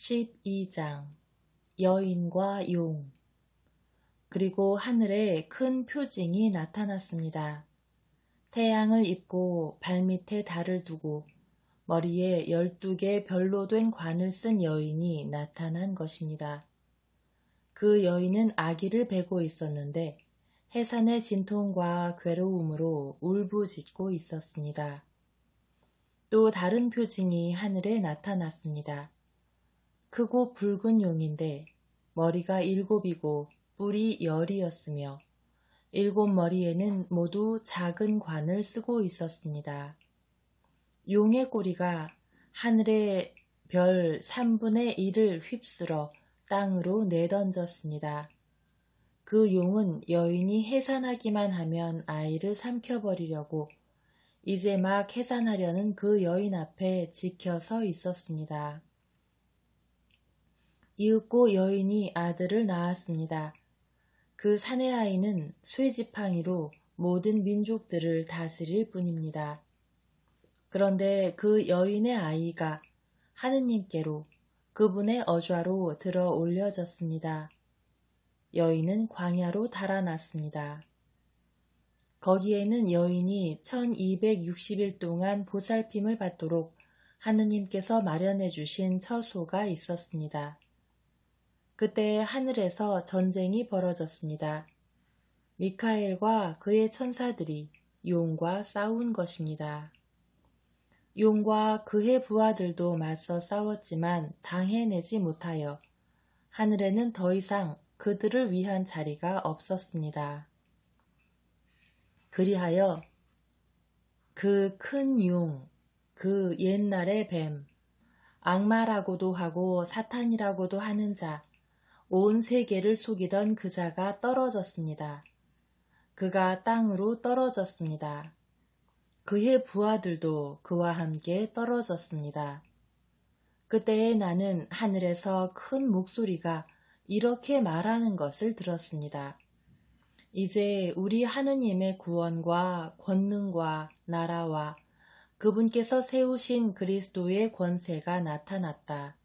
12장 여인과 용. 그리고 하늘에 큰 표징이 나타났습니다. 태양을 입고 발밑에 달을 두고 머리에 12개 별로 된 관을 쓴 여인이 나타난 것입니다. 그 여인은 아기를 베고 있었는데 해산의 진통과 괴로움으로 울부짖고 있었습니다. 또 다른 표징이 하늘에 나타났습니다. 크고 붉은 용인데 머리가 7이고 뿔이 10이었으며 7머리에는 모두 작은 관을 쓰고 있었습니다. 용의 꼬리가 하늘의 별 3분의 1을 휩쓸어 땅으로 내던졌습니다. 그 용은 여인이 해산하기만 하면 아이를 삼켜버리려고 이제 막 해산하려는 그 여인 앞에 지켜서 있었습니다. 이윽고 여인이 아들을 낳았습니다. 그 사내 아이는 쇠지팡이로 모든 민족들을 다스릴 뿐입니다. 그런데 그 여인의 아이가 하느님께로 그분의 어좌로 들어 올려졌습니다. 여인은 광야로 달아났습니다. 거기에는 여인이 1260일 동안 보살핌을 받도록 하느님께서 마련해 주신 처소가 있었습니다. 그때 하늘에서 전쟁이 벌어졌습니다. 미카엘과 그의 천사들이 용과 싸운 것입니다. 용과 그의 부하들도 맞서 싸웠지만 당해내지 못하여 하늘에는 더 이상 그들을 위한 자리가 없었습니다. 그리하여 그 큰 용, 그 옛날의 뱀, 악마라고도 하고 사탄이라고도 하는 자, 온 세계를 속이던 그 자가 떨어졌습니다. 그가 땅으로 떨어졌습니다. 그의 부하들도 그와 함께 떨어졌습니다. 그때에 나는 하늘에서 큰 목소리가 이렇게 말하는 것을 들었습니다. 이제 우리 하느님의 구원과 권능과 나라와 그분께서 세우신 그리스도의 권세가 나타났다.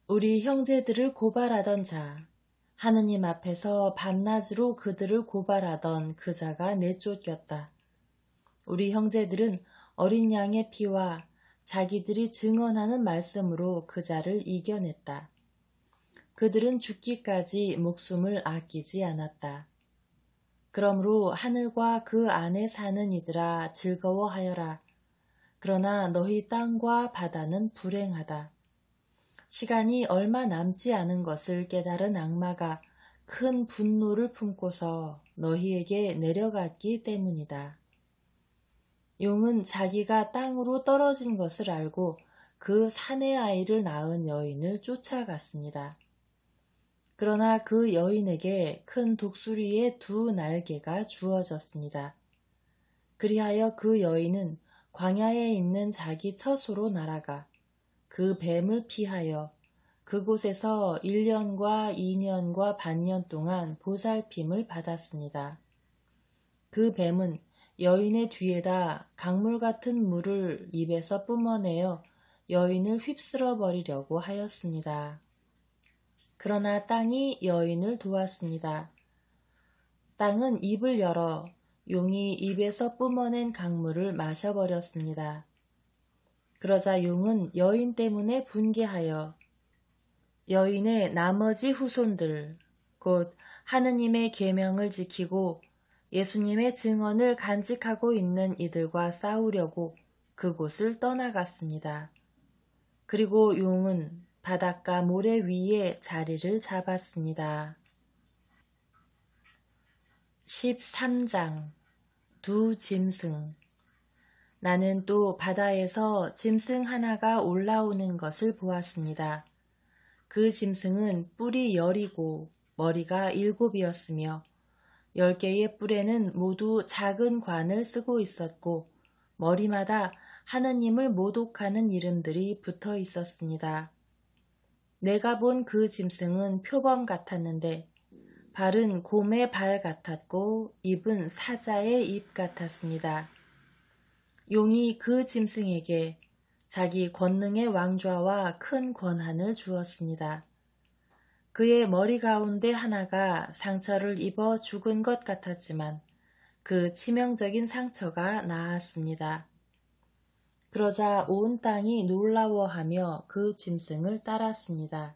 우리 형제들을 고발하던 자, 하느님 앞에서 밤낮으로 그들을 고발하던 그 자가 내쫓겼다. 우리 형제들은 어린 양의 피와 자기들이 증언하는 말씀으로 그 자를 이겨냈다. 그들은 죽기까지 목숨을 아끼지 않았다. 그러므로 하늘과 그 안에 사는 이들아 즐거워하여라. 그러나 너희 땅과 바다는 불행하다. 시간이 얼마 남지 않은 것을 깨달은 악마가 큰 분노를 품고서 너희에게 내려갔기 때문이다. 용은 자기가 땅으로 떨어진 것을 알고 그 사내 아이를 낳은 여인을 쫓아갔습니다. 그러나 그 여인에게 큰 독수리의 2날개가 주어졌습니다. 그리하여 그 여인은 광야에 있는 자기 처소로 날아가 그 뱀을 피하여 그곳에서 1년과 2년과 반년 동안 보살핌을 받았습니다. 그 뱀은 여인의 뒤에다 강물 같은 물을 입에서 뿜어내어 여인을 휩쓸어 버리려고 하였습니다. 그러나 땅이 여인을 도왔습니다. 땅은 입을 열어 용이 입에서 뿜어낸 강물을 마셔버렸습니다. 그러자 용은 여인 때문에 분개하여 여인의 나머지 후손들, 곧 하느님의 계명을 지키고 예수님의 증언을 간직하고 있는 이들과 싸우려고 그곳을 떠나갔습니다. 그리고 용은 바닷가 모래 위에 자리를 잡았습니다. 13장 두 짐승. 나는 또 바다에서 짐승 하나가 올라오는 것을 보았습니다. 그 짐승은 뿔이 10이고 머리가 7이었으며 10개의 뿔에는 모두 작은 관을 쓰고 있었고 머리마다 하느님을 모독하는 이름들이 붙어 있었습니다. 내가 본 그 짐승은 표범 같았는데 발은 곰의 발 같았고 입은 사자의 입 같았습니다. 용이 그 짐승에게 자기 권능의 왕좌와 큰 권한을 주었습니다. 그의 머리 가운데 하나가 상처를 입어 죽은 것 같았지만 그 치명적인 상처가 나았습니다. 그러자 온 땅이 놀라워하며 그 짐승을 따랐습니다.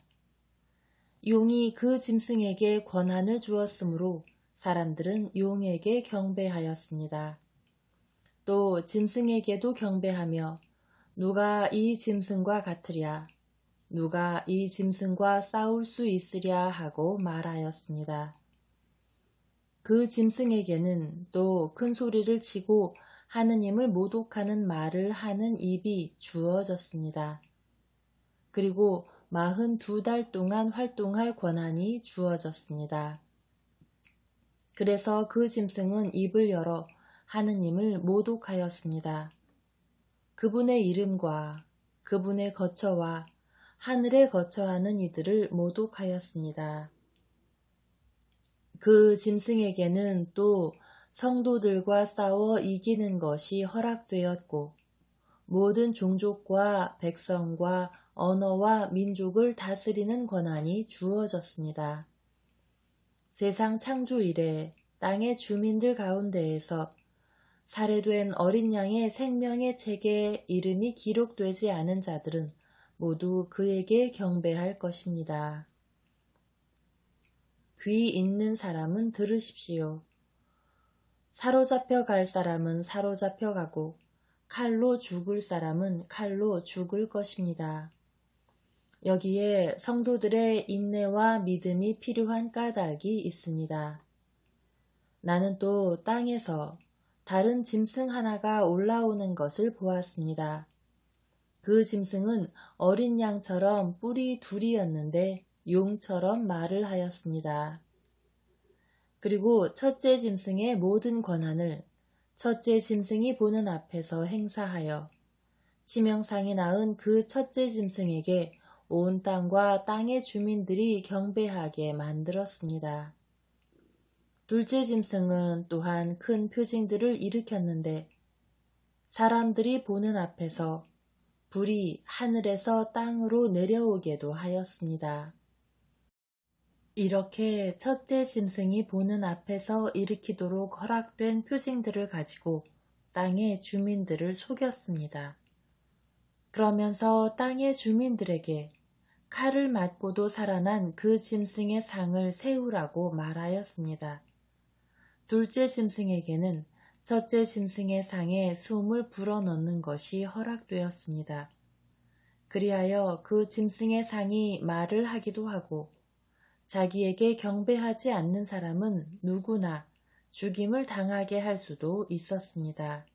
용이 그 짐승에게 권한을 주었으므로 사람들은 용에게 경배하였습니다. 또 짐승에게도 경배하며 누가 이 짐승과 같으랴, 누가 이 짐승과 싸울 수 있으랴 하고 말하였습니다. 그 짐승에게는 또 큰 소리를 치고 하느님을 모독하는 말을 하는 입이 주어졌습니다. 그리고 42달 동안 활동할 권한이 주어졌습니다. 그래서 그 짐승은 입을 열어 하느님을 모독하였습니다. 그분의 이름과 그분의 거처와 하늘에 거처하는 이들을 모독하였습니다. 그 짐승에게는 또 성도들과 싸워 이기는 것이 허락되었고 모든 종족과 백성과 언어와 민족을 다스리는 권한이 주어졌습니다. 세상 창조 이래 땅의 주민들 가운데에서 살해된 어린 양의 생명의 책에 이름이 기록되지 않은 자들은 모두 그에게 경배할 것입니다. 귀 있는 사람은 들으십시오. 사로잡혀 갈 사람은 사로잡혀 가고 칼로 죽을 사람은 칼로 죽을 것입니다. 여기에 성도들의 인내와 믿음이 필요한 까닭이 있습니다. 나는 또 땅에서 다른 짐승 하나가 올라오는 것을 보았습니다. 그 짐승은 어린 양처럼 뿔이 둘이었는데 용처럼 말을 하였습니다. 그리고 첫째 짐승의 모든 권한을 첫째 짐승이 보는 앞에서 행사하여 치명상이 낳은 그 첫째 짐승에게 온 땅과 땅의 주민들이 경배하게 만들었습니다. 둘째 짐승은 또한 큰 표징들을 일으켰는데 사람들이 보는 앞에서 불이 하늘에서 땅으로 내려오게도 하였습니다. 이렇게 첫째 짐승이 보는 앞에서 일으키도록 허락된 표징들을 가지고 땅의 주민들을 속였습니다. 그러면서 땅의 주민들에게 칼을 맞고도 살아난 그 짐승의 상을 세우라고 말하였습니다. 둘째 짐승에게는 첫째 짐승의 상에 숨을 불어넣는 것이 허락되었습니다. 그리하여 그 짐승의 상이 말을 하기도 하고 자기에게 경배하지 않는 사람은 누구나 죽임을 당하게 할 수도 있었습니다.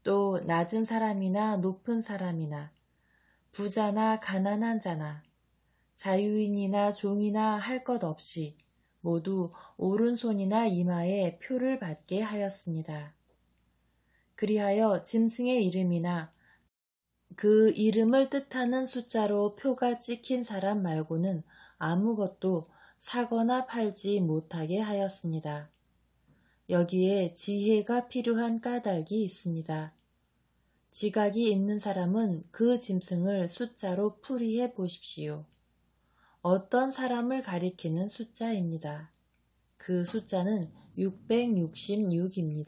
또 낮은 사람이나 높은 사람이나 부자나 가난한 자나 자유인이나 종이나 할 것 없이 모두 오른손이나 이마에 표를 받게 하였습니다. 그리하여 짐승의 이름이나 그 이름을 뜻하는 숫자로 표가 찍힌 사람 말고는 아무것도 사거나 팔지 못하게 하였습니다. 여기에 지혜가 필요한 까닭이 있습니다. 지각이 있는 사람은 그 짐승을 숫자로 풀이해 보십시오. 어떤 사람을 가리키는 숫자입니다. 그 숫자는 666입니다.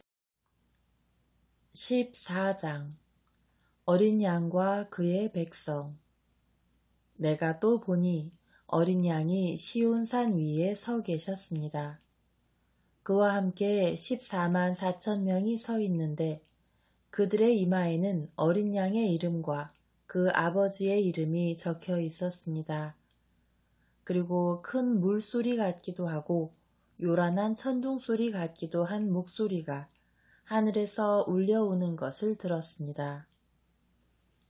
14장 어린 양과 그의 백성. 내가 또 보니 어린 양이 시온산 위에 서 계셨습니다. 그와 함께 14만 4천 명이 서 있는데 그들의 이마에는 어린 양의 이름과 그 아버지의 이름이 적혀 있었습니다. 그리고 큰 물소리 같기도 하고 요란한 천둥소리 같기도 한 목소리가 하늘에서 울려오는 것을 들었습니다.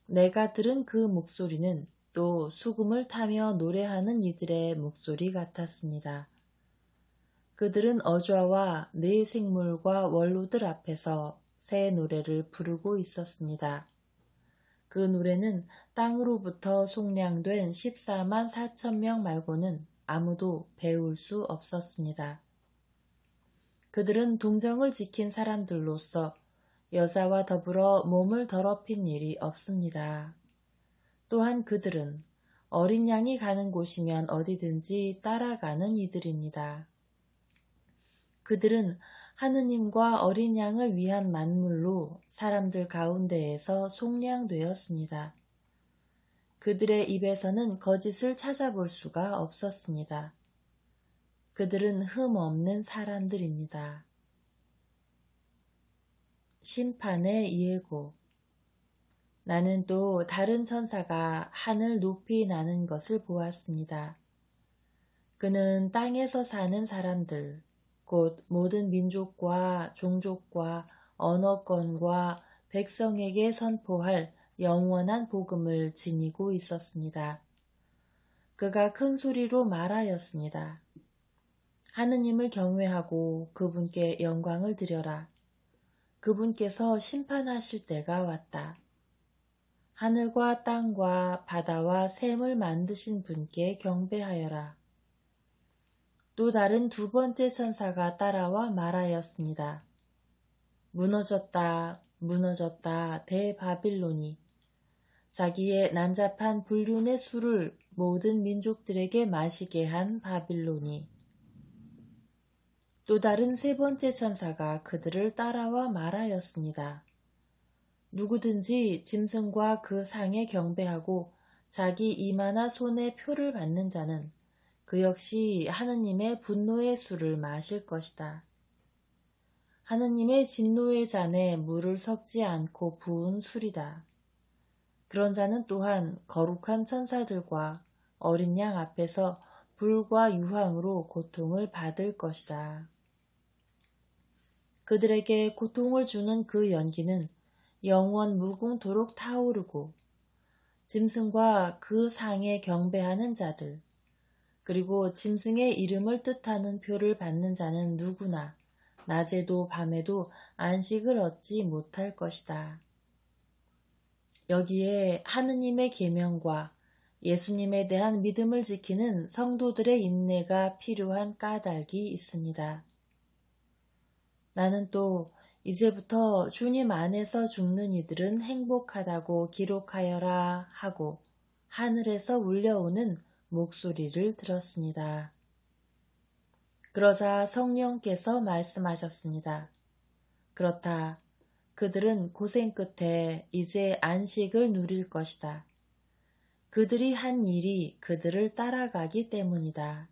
내가 들은 그 목소리는 또 수금을 타며 노래하는 이들의 목소리 같았습니다. 그들은 어좌와 네 생물과 원로들 앞에서 새 노래를 부르고 있었습니다. 그 노래는 땅으로부터 속량된 14만 4천 명 말고는 아무도 배울 수 없었습니다. 그들은 동정을 지킨 사람들로서 여자와 더불어 몸을 더럽힌 일이 없습니다. 또한 그들은 어린 양이 가는 곳이면 어디든지 따라가는 이들입니다. 그들은 하느님과 어린 양을 위한 만물로 사람들 가운데에서 속량되었습니다. 그들의 입에서는 거짓을 찾아볼 수가 없었습니다. 그들은 흠 없는 사람들입니다. 심판의 예고. 나는 또 다른 천사가 하늘 높이 나는 것을 보았습니다. 그는 땅에서 사는 사람들, 곧 모든 민족과 종족과 언어권과 백성에게 선포할 영원한 복음을 지니고 있었습니다. 그가 큰 소리로 말하였습니다. 하느님을 경외하고 그분께 영광을 드려라. 그분께서 심판하실 때가 왔다. 하늘과 땅과 바다와 샘을 만드신 분께 경배하여라. 또 다른 두 번째 천사가 따라와 말하였습니다. 무너졌다, 무너졌다, 대바빌론이. 자기의 난잡한 불륜의 술을 모든 민족들에게 마시게 한 바빌론이. 또 다른 세 번째 천사가 그들을 따라와 말하였습니다. 누구든지 짐승과 그 상에 경배하고 자기 이마나 손에 표를 받는 자는 그 역시 하느님의 분노의 술을 마실 것이다. 하느님의 진노의 잔에 물을 섞지 않고 부은 술이다. 그런 자는 또한 거룩한 천사들과 어린 양 앞에서 불과 유황으로 고통을 받을 것이다. 그들에게 고통을 주는 그 연기는 영원 무궁토록 타오르고 짐승과 그 상에 경배하는 자들 그리고 짐승의 이름을 뜻하는 표를 받는 자는 누구나 낮에도 밤에도 안식을 얻지 못할 것이다. 여기에 하느님의 계명과 예수님에 대한 믿음을 지키는 성도들의 인내가 필요한 까닭이 있습니다. 나는 또 이제부터 주님 안에서 죽는 이들은 행복하다고 기록하여라 하고 하늘에서 울려오는 목소리를 들었습니다. 그러자 성령께서 말씀하셨습니다. 그렇다. 그들은 고생 끝에 이제 안식을 누릴 것이다. 그들이 한 일이 그들을 따라가기 때문이다.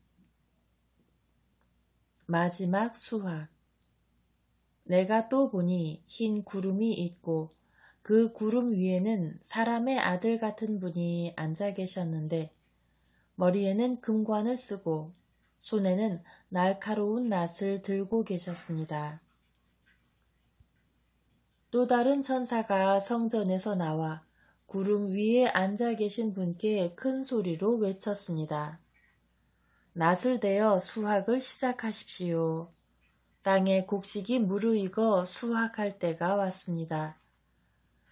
마지막 수확. 내가 또 보니 흰 구름이 있고 그 구름 위에는 사람의 아들 같은 분이 앉아 계셨는데 머리에는 금관을 쓰고 손에는 날카로운 낫을 들고 계셨습니다. 또 다른 천사가 성전에서 나와 구름 위에 앉아 계신 분께 큰 소리로 외쳤습니다. 낫을 대어 수확을 시작하십시오. 땅의 곡식이 무르익어 수확할 때가 왔습니다.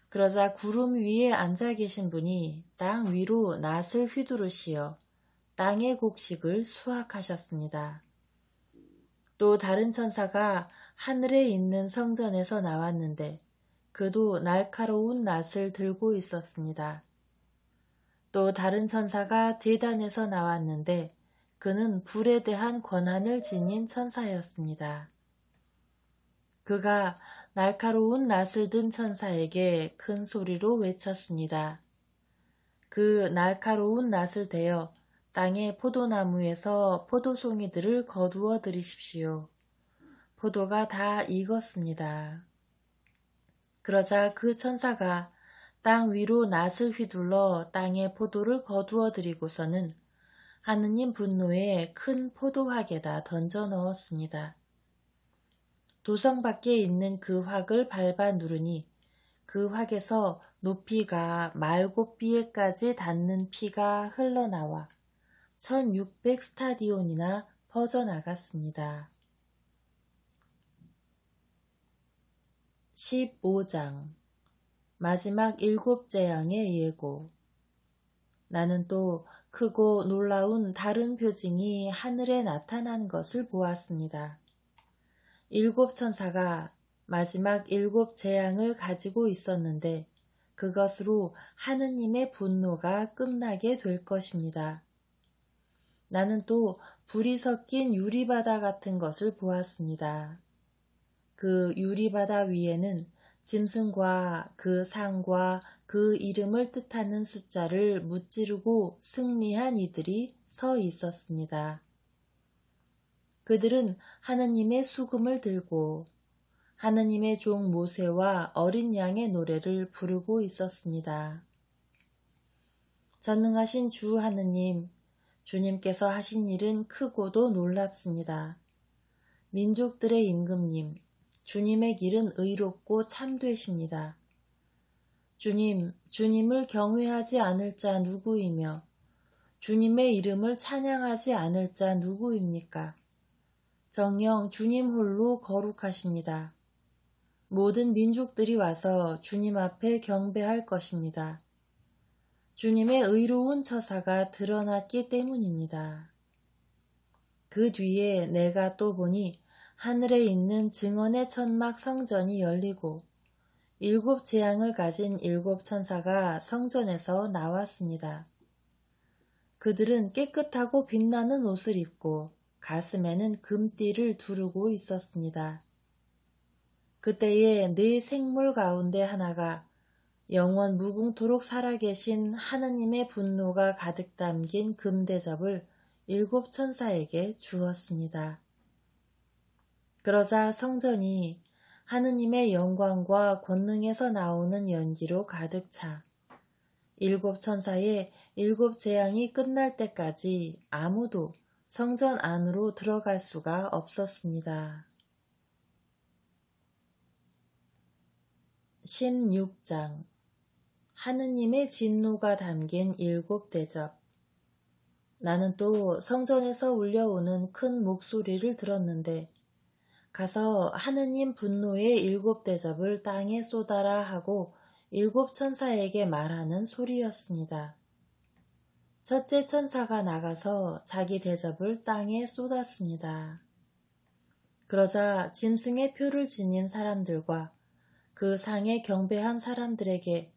그러자 구름 위에 앉아 계신 분이 땅 위로 낫을 휘두르시어 땅의 곡식을 수확하셨습니다. 또 다른 천사가 하늘에 있는 성전에서 나왔는데 그도 날카로운 낫을 들고 있었습니다. 또 다른 천사가 제단에서 나왔는데 그는 불에 대한 권한을 지닌 천사였습니다. 그가 날카로운 낫을 든 천사에게 큰 소리로 외쳤습니다. 그 날카로운 낫을 대어 땅의 포도나무에서 포도송이들을 거두어 들이십시오. 포도가 다 익었습니다. 그러자 그 천사가 땅 위로 낫을 휘둘러 땅의 포도를 거두어 들이고서는 하느님 분노에 큰 포도확에다 던져 넣었습니다. 도성 밖에 있는 그 확을 밟아 누르니 그 확에서 높이가 말곶비에까지 닿는 피가 흘러나와 1600 스타디온이나 퍼져나갔습니다. 15장 마지막 7 재앙의 예고. 나는 또 크고 놀라운 다른 표징이 하늘에 나타난 것을 보았습니다. 7 천사가 마지막 7재앙을 가지고 있었는데 그것으로 하느님의 분노가 끝나게 될 것입니다. 나는 또 불이 섞인 유리바다 같은 것을 보았습니다. 그 유리바다 위에는 짐승과 그 상과 그 이름을 뜻하는 숫자를 무찌르고 승리한 이들이 서 있었습니다. 그들은 하느님의 수금을 들고 하느님의 종 모세와 어린 양의 노래를 부르고 있었습니다. 전능하신 주 하느님, 주님께서 하신 일은 크고도 놀랍습니다. 민족들의 임금님, 주님의 길은 의롭고 참되십니다. 주님, 주님을 경외하지 않을 자 누구이며 주님의 이름을 찬양하지 않을 자 누구입니까? 정녕 주님 홀로 거룩하십니다. 모든 민족들이 와서 주님 앞에 경배할 것입니다. 주님의 의로운 처사가 드러났기 때문입니다. 그 뒤에 내가 또 보니 하늘에 있는 증언의 천막 성전이 열리고 7재앙을 가진 7천사가 성전에서 나왔습니다. 그들은 깨끗하고 빛나는 옷을 입고 가슴에는 금띠를 두르고 있었습니다. 그때에 네 생물 가운데 하나가 영원 무궁토록 살아계신 하느님의 분노가 가득 담긴 금대접을 7천사에게 주었습니다. 그러자 성전이 하느님의 영광과 권능에서 나오는 연기로 가득 차 7천사의 7재앙이 끝날 때까지 아무도 성전 안으로 들어갈 수가 없었습니다. 16장 하느님의 진노가 담긴 7대접. 나는 또 성전에서 울려오는 큰 목소리를 들었는데 가서 하느님 분노의 7대접을 땅에 쏟아라 하고 7천사에게 말하는 소리였습니다. 첫째 천사가 나가서 자기 대접을 땅에 쏟았습니다. 그러자 짐승의 표를 지닌 사람들과 그 상에 경배한 사람들에게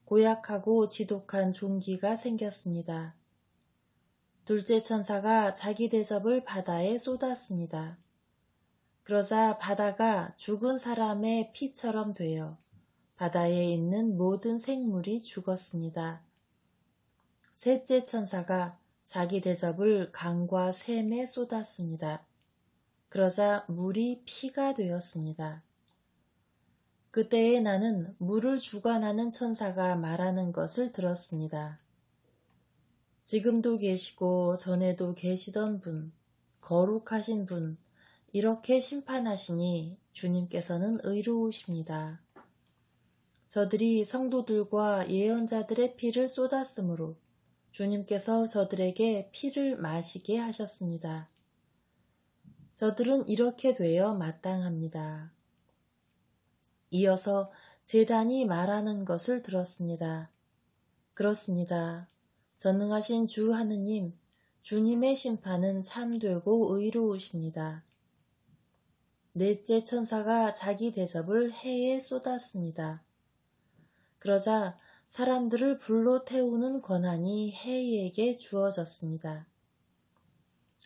고약하고 지독한 종기가 생겼습니다. 둘째 천사가 자기 대접을 바다에 쏟았습니다. 그러자 바다가 죽은 사람의 피처럼 되어 바다에 있는 모든 생물이 죽었습니다. 셋째 천사가 자기 대접을 강과 샘에 쏟았습니다. 그러자 물이 피가 되었습니다. 그때에 나는 물을 주관하는 천사가 말하는 것을 들었습니다. 지금도 계시고 전에도 계시던 분, 거룩하신 분, 이렇게 심판하시니 주님께서는 의로우십니다. 저들이 성도들과 예언자들의 피를 쏟았으므로 주님께서 저들에게 피를 마시게 하셨습니다. 저들은 이렇게 되어 마땅합니다. 이어서 제단이 말하는 것을 들었습니다. 그렇습니다. 전능하신 주 하느님, 주님의 심판은 참되고 의로우십니다. 넷째 천사가 자기 대접을 해에 쏟았습니다. 그러자 사람들을 불로 태우는 권한이 해에게 주어졌습니다.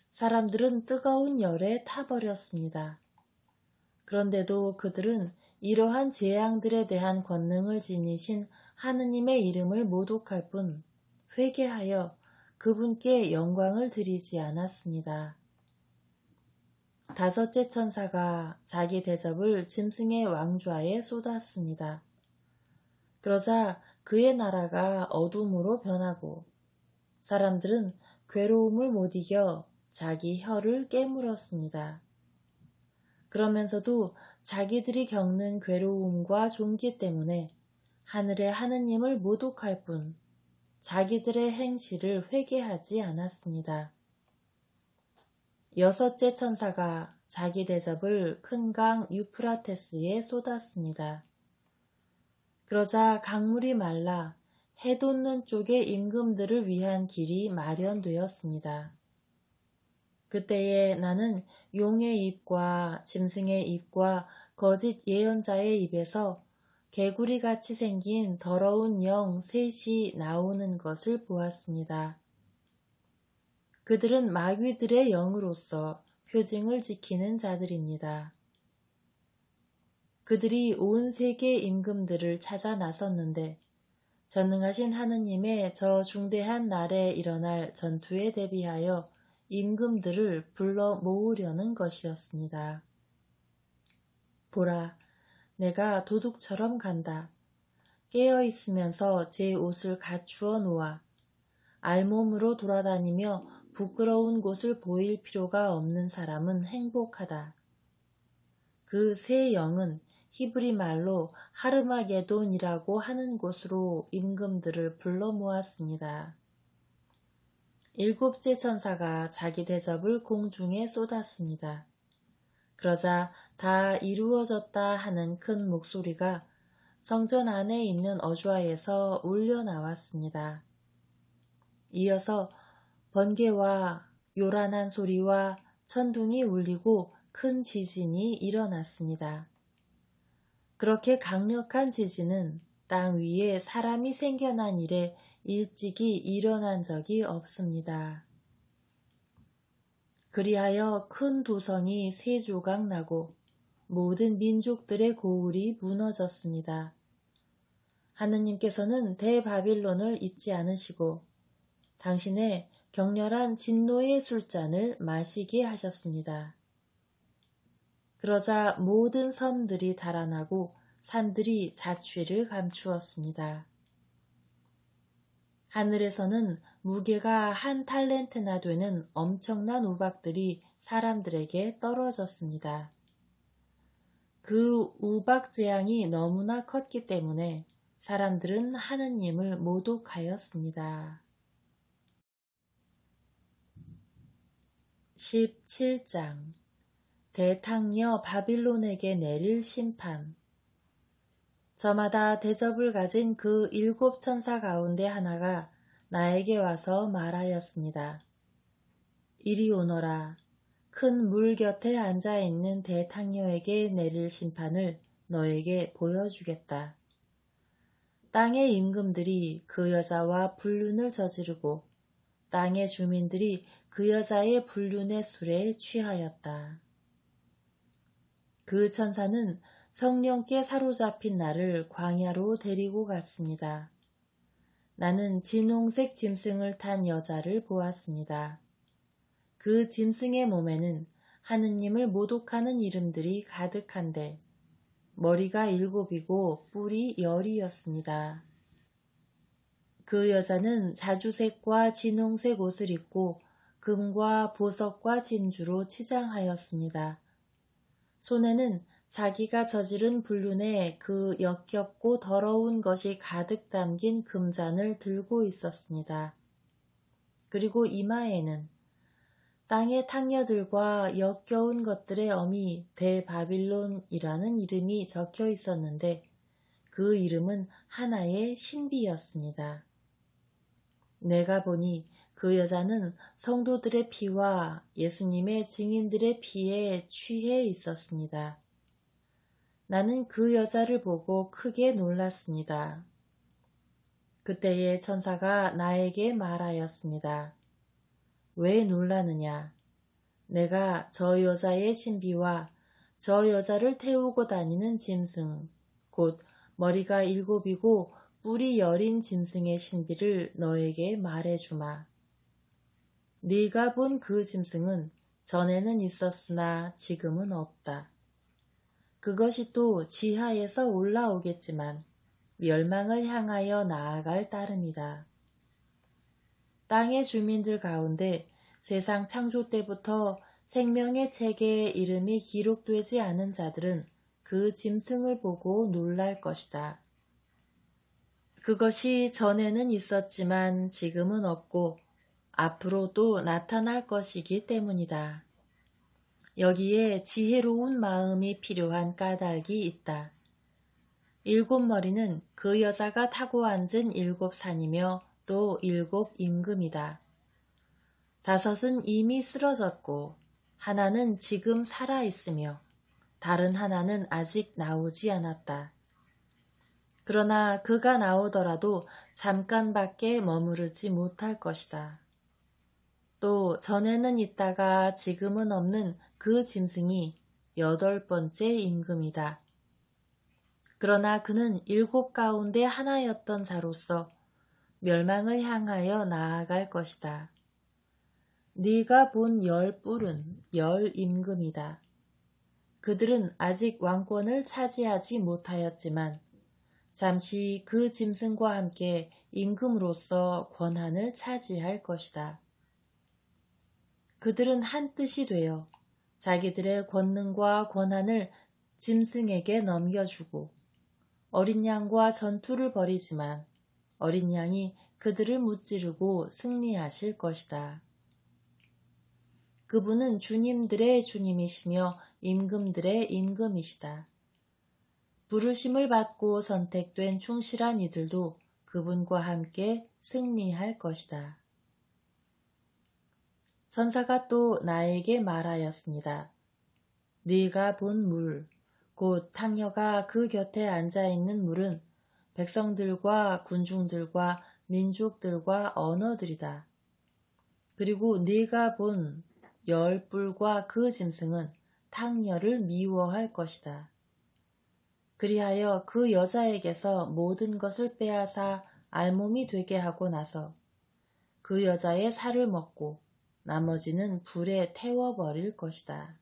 사람들은 뜨거운 열에 타버렸습니다. 그런데도 그들은 이러한 재앙들에 대한 권능을 지니신 하느님의 이름을 모독할 뿐 회개하여 그분께 영광을 드리지 않았습니다. 다섯째 천사가 자기 대접을 짐승의 왕좌에 쏟았습니다. 그러자 그의 나라가 어둠으로 변하고 사람들은 괴로움을 못 이겨 자기 혀를 깨물었습니다. 그러면서도 자기들이 겪는 괴로움과 존귀 때문에 하늘의 하느님을 모독할 뿐 자기들의 행실을 회개하지 않았습니다. 여섯째 천사가 자기 대접을 큰 강 유프라테스에 쏟았습니다. 그러자 강물이 말라 해 돋는 쪽의 임금들을 위한 길이 마련되었습니다. 그때에 나는 용의 입과 짐승의 입과 거짓 예언자의 입에서 개구리같이 생긴 더러운 영 셋이 나오는 것을 보았습니다. 그들은 마귀들의 영으로서 표징을 지키는 자들입니다. 그들이 온 세계 임금들을 찾아 나섰는데 전능하신 하느님의 저 중대한 날에 일어날 전투에 대비하여 임금들을 불러 모으려는 것이었습니다. 보라, 내가 도둑처럼 간다. 깨어 있으면서 제 옷을 갖추어 놓아 알몸으로 돌아다니며 부끄러운 곳을 보일 필요가 없는 사람은 행복하다. 그 세 영은 히브리 말로 하르마게돈이라고 하는 곳으로 임금들을 불러 모았습니다. 일곱째 천사가 자기 대접을 공중에 쏟았습니다. 그러자 다 이루어졌다 하는 큰 목소리가 성전 안에 있는 어주화에서 울려 나왔습니다. 이어서 번개와 요란한 소리와 천둥이 울리고 큰 지진이 일어났습니다. 그렇게 강력한 지진은 땅 위에 사람이 생겨난 이래 일찍이 일어난 적이 없습니다. 그리하여 큰 도성이 세 조각 나고 모든 민족들의 고울이 무너졌습니다. 하느님께서는 대바빌론을 잊지 않으시고 당신의 격렬한 진노의 술잔을 마시게 하셨습니다. 그러자 모든 섬들이 달아나고 산들이 자취를 감추었습니다. 하늘에서는 무게가 1달란트나 되는 엄청난 우박들이 사람들에게 떨어졌습니다. 그 우박 재앙이 너무나 컸기 때문에 사람들은 하느님을 모독하였습니다. 17장 대탕녀 바빌론에게 내릴 심판. 저마다 대접을 가진 그 7 천사 가운데 하나가 나에게 와서 말하였습니다. 이리 오너라. 큰 물 곁에 앉아있는 대탕녀에게 내릴 심판을 너에게 보여주겠다. 땅의 임금들이 그 여자와 불륜을 저지르고 땅의 주민들이 그 여자의 불륜의 술에 취하였다. 그 천사는 성령께 사로잡힌 나를 광야로 데리고 갔습니다. 나는 진홍색 짐승을 탄 여자를 보았습니다. 그 짐승의 몸에는 하느님을 모독하는 이름들이 가득한데 머리가 7이고 뿔이 10이었습니다. 그 여자는 자주색과 진홍색 옷을 입고 금과 보석과 진주로 치장하였습니다. 손에는 자기가 저지른 불륜에 그 역겹고 더러운 것이 가득 담긴 금잔을 들고 있었습니다. 그리고 이마에는 땅의 탕녀들과 역겨운 것들의 어미 대바빌론이라는 이름이 적혀 있었는데 그 이름은 하나의 신비였습니다. 내가 보니 그 여자는 성도들의 피와 예수님의 증인들의 피에 취해 있었습니다. 나는 그 여자를 보고 크게 놀랐습니다. 그때에 천사가 나에게 말하였습니다. 왜 놀라느냐? 내가 저 여자의 신비와 저 여자를 태우고 다니는 짐승, 곧 머리가 7이고 뿔이 10인 짐승의 신비를 너에게 말해주마. 네가 본 그 짐승은 전에는 있었으나 지금은 없다. 그것이 또 지하에서 올라오겠지만 멸망을 향하여 나아갈 따름이다. 땅의 주민들 가운데 세상 창조 때부터 생명의 책에 이름이 기록되지 않은 자들은 그 짐승을 보고 놀랄 것이다. 그것이 전에는 있었지만 지금은 없고 앞으로 또 나타날 것이기 때문이다. 여기에 지혜로운 마음이 필요한 까닭이 있다. 7머리는 그 여자가 타고 앉은 7산이며 또 7 임금이다. 5은 이미 쓰러졌고 하나는 지금 살아있으며 다른 하나는 아직 나오지 않았다. 그러나 그가 나오더라도 잠깐밖에 머무르지 못할 것이다. 또 전에는 있다가 지금은 없는 그 짐승이 8번째 임금이다. 그러나 그는 7 가운데 하나였던 자로서 멸망을 향하여 나아갈 것이다. 네가 본 10뿔은 10임금이다. 그들은 아직 왕권을 차지하지 못하였지만 잠시 그 짐승과 함께 임금으로서 권한을 차지할 것이다. 그들은 한 뜻이 되어 자기들의 권능과 권한을 짐승에게 넘겨주고 어린 양과 전투를 벌이지만 어린 양이 그들을 무찌르고 승리하실 것이다. 그분은 주님들의 주님이시며 임금들의 임금이시다. 부르심을 받고 선택된 충실한 이들도 그분과 함께 승리할 것이다. 천사가 또 나에게 말하였습니다. 네가 본 물, 곧 탕녀가 그 곁에 앉아있는 물은 백성들과 군중들과 민족들과 언어들이다. 그리고 네가 본 10뿔과 그 짐승은 탕녀를 미워할 것이다. 그리하여 그 여자에게서 모든 것을 빼앗아 알몸이 되게 하고 나서 그 여자의 살을 먹고 나머지는 불에 태워버릴 것이다.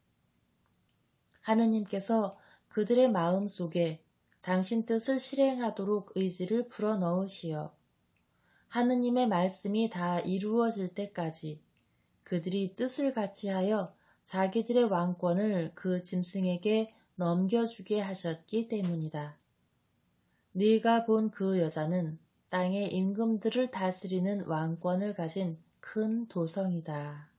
하느님께서 그들의 마음 속에 당신 뜻을 실행하도록 의지를 불어넣으시어 하느님의 말씀이 다 이루어질 때까지 그들이 뜻을 같이하여 자기들의 왕권을 그 짐승에게 넘겨주게 하셨기 때문이다. 네가 본 그 여자는 땅의 임금들을 다스리는 왕권을 가진 큰 도성이다.